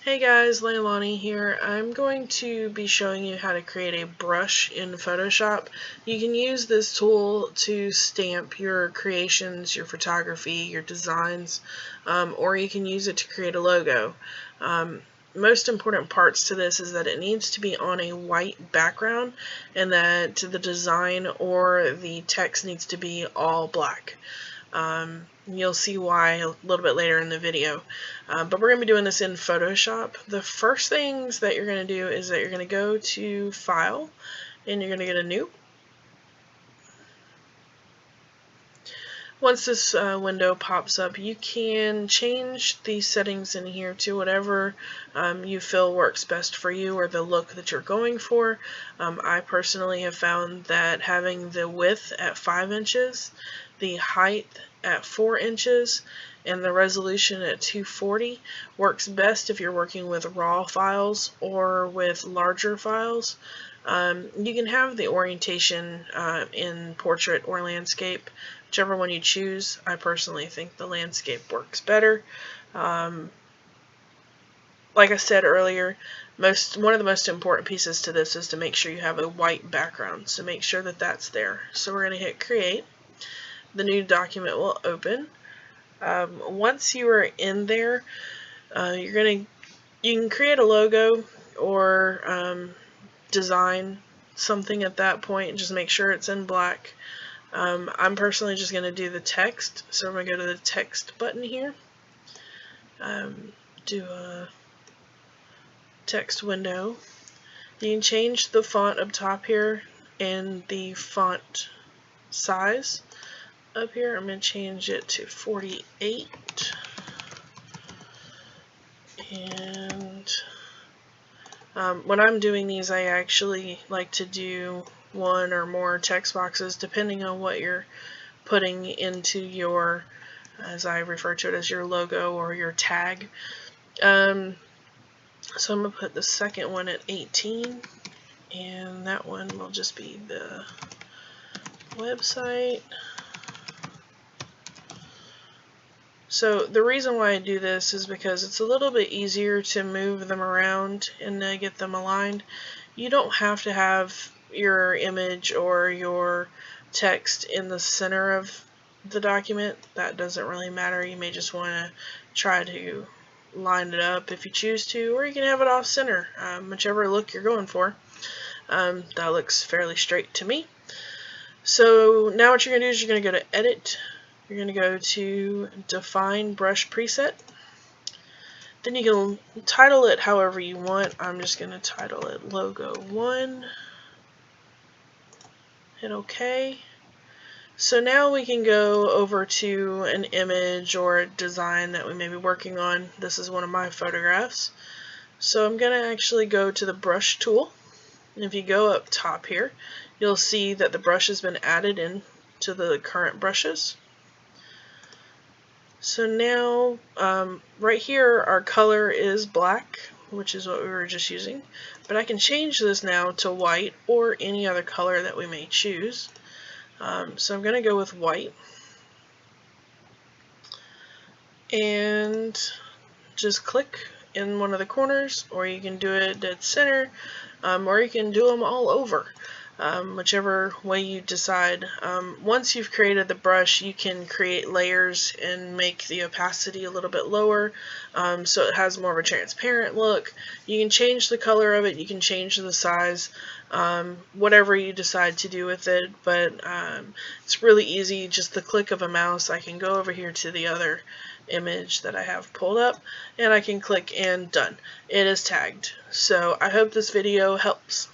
Hey guys, Leilani here. I'm going to be showing you how to create a brush in Photoshop. You can use this tool to stamp your creations, your photography, your designs, or you can use it to create a logo. Most important parts to this is that it needs to be on a white background and that the design or the text needs to be all black. You'll see why a little bit later in the video. But we're going to be doing this in Photoshop. The first things that you're going to do is that you're going to go to File, and you're going to get a New. Once this window pops up, you can change the settings in here to whatever you feel works best for you or the look that you're going for. I personally have found that having the width at 5 inches, the height at 4 inches, and the resolution at 240 works best if you're working with raw files or with larger files. You can have the orientation in portrait or landscape, whichever one you choose. I personally think the landscape works better. Like I said earlier, one of the most important pieces to this is to make sure you have a white background, so make sure that that's there. So we're going to hit Create. The new document will open. Once you are in there, you can create a logo or design something at that point. Just make sure it's in black. I'm personally just going to do the text, so I'm going to go to the text button here, do a text window. You can change the font up top here and the font size up here. I'm going to change it to 48, and when I'm doing these, I actually like to do one or more text boxes depending on what you're putting into your, as I refer to it, as your logo or your tag. So I'm going to put the second one at 18, and that one will just be the website. So the reason why I do this is because it's a little bit easier to move them around and get them aligned. You don't have to have your image or your text in the center of the document. That doesn't really matter. You may just want to try to line it up if you choose to, or you can have it off center, whichever look you're going for. That looks fairly straight to me. So now what you're going to do is you're going to go to Edit. You're going to go to Define Brush Preset. Then you can title it however you want. I'm just going to title it Logo 1. Hit OK. So now we can go over to an image or a design that we may be working on. This is one of my photographs. So I'm going to actually go to the brush tool. And if you go up top here, you'll see that the brush has been added in to the current brushes. So now, right here, our color is black, which is what we were just using. But I can change this now to white or any other color that we may choose. So I'm going to go with white. And just click in one of the corners, or you can do it dead center, or you can do them all over. Whichever way you decide. Once you've created the brush, you can create layers and make the opacity a little bit lower, so it has more of a transparent look. You can change the color of it, you can change the size, whatever you decide to do with it, but it's really easy. Just the click of a mouse, I can go over here to the other image that I have pulled up, and I can click and done. It is tagged. So I hope this video helps.